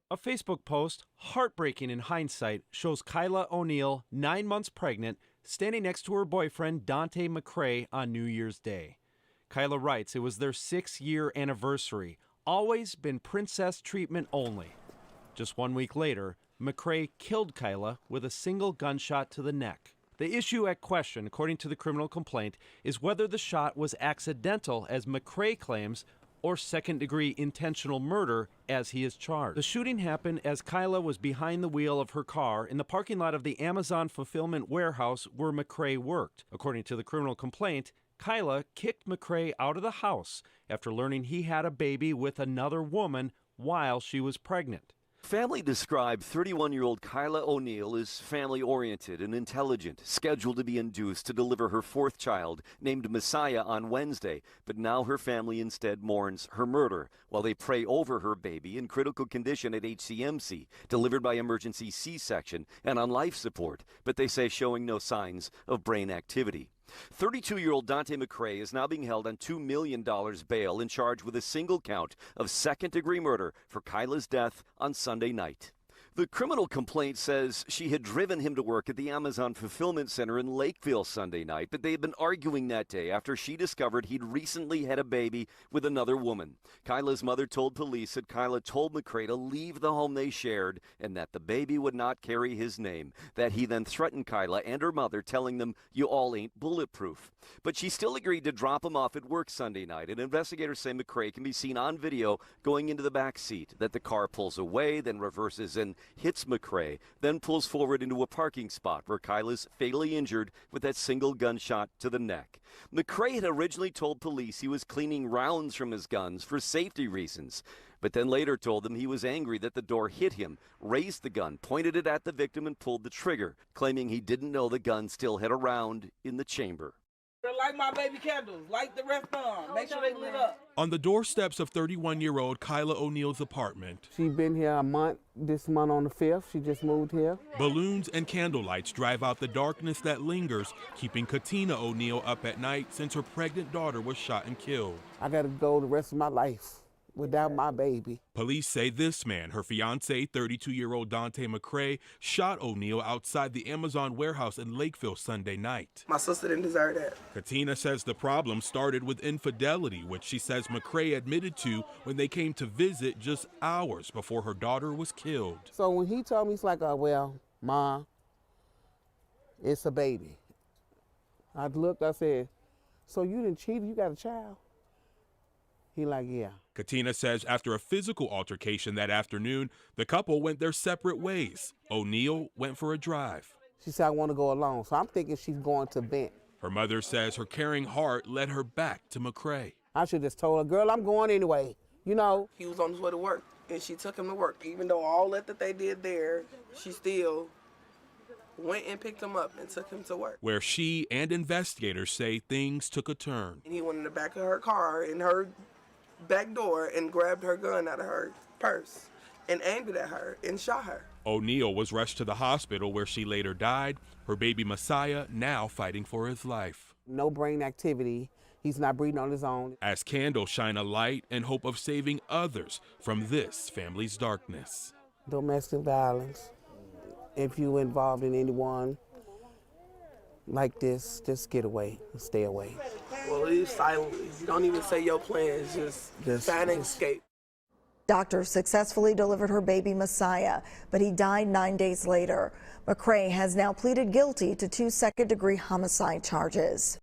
A Facebook post, heartbreaking in hindsight, shows Kyla O'Neal, 9 months pregnant, standing next to her boyfriend Donte McCray on New Year's Day. Kyla writes it was their 6-year anniversary, always been princess treatment only. Just 1 week later, McCray killed Kyla with a single gunshot to the neck. The issue at question, according to the criminal complaint, is whether the shot was accidental, as McCray claims, or second-degree intentional murder, as he is charged. The shooting happened as Kyla was behind the wheel of her car in the parking lot of the Amazon fulfillment warehouse where McCray worked. According to the criminal complaint, Kyla kicked McCray out of the house after learning he had a baby with another woman while she was pregnant. Family described 31-year-old Kyla O'Neal as family-oriented and intelligent, scheduled to be induced to deliver her 4th child, named Messiah, on Wednesday. But now her family instead mourns her murder while they pray over her baby in critical condition at HCMC, delivered by emergency C-section and on life support, but they say showing no signs of brain activity. 32-year-old Donte McCray is now being held on $2 million bail and charged with a single count of second-degree murder for Kyla's death on Sunday night. The criminal complaint says she had driven him to work at the Amazon fulfillment center in Lakeville Sunday night, but they had been arguing that day after she discovered he'd recently had a baby with another woman. Kyla's mother told police that Kyla told McCray to leave the home they shared and that the baby would not carry his name, that he then threatened Kyla and her mother, telling them, "You all ain't bulletproof." But she still agreed to drop him off at work Sunday night, and investigators say McCray can be seen on video going into the back seat, that the car pulls away, then reverses and hits McCray, then pulls forward into a parking spot where Kyla's fatally injured with that single gunshot to the neck. McCray had originally told police he was cleaning rounds from his guns for safety reasons, but then later told them he was angry that the door hit him, raised the gun, pointed it at the victim, and pulled the trigger, claiming he didn't know the gun still had a round in the chamber. Light my baby candles, light the rest on, make sure they lit up. On the doorsteps of 31-year-old Kyla O'Neal's apartment. She's been here a month, this month on the 5th. She just moved here. Balloons and candlelights drive out the darkness that lingers, keeping Katina O'Neal up at night since her pregnant daughter was shot and killed. I gotta go the rest of my life without my baby. Police say this man, her fiancé, 32-year-old Donte McCray, shot O'Neal outside the Amazon warehouse in Lakeville Sunday night. My sister didn't deserve that. Katina says the problem started with infidelity, which she says McCray admitted to when they came to visit just hours before her daughter was killed. So when he told me, it's like, oh, well, Ma, it's a baby. I looked, I said, so you didn't cheat, you got a child? He like, yeah. Katina says after a physical altercation that afternoon, the couple went their separate ways. O'Neal went for a drive. She said, I want to go alone. So I'm thinking she's going to vent. Her mother says her caring heart led her back to McCray. I should just told her, girl, I'm going anyway, you know. He was on his way to work, and she took him to work. Even though all that they did there, she still went and picked him up and took him to work. Where she and investigators say things took a turn. And he went in the back of her car, in her back door, and grabbed her gun out of her purse and aimed it at her and shot her. O'Neal was rushed to the hospital where she later died, her baby Messiah now fighting for his life. No brain activity. He's not breathing on his own. As candles shine a light in hope of saving others from this family's darkness. Domestic violence. If you're involved in anyone like this, just get away and stay away. Well, leave silently. Don't even say your plans, just find an escape. Doctors successfully delivered her baby Messiah, but he died 9 days later. McCray has now pleaded guilty to 2 second-degree homicide charges.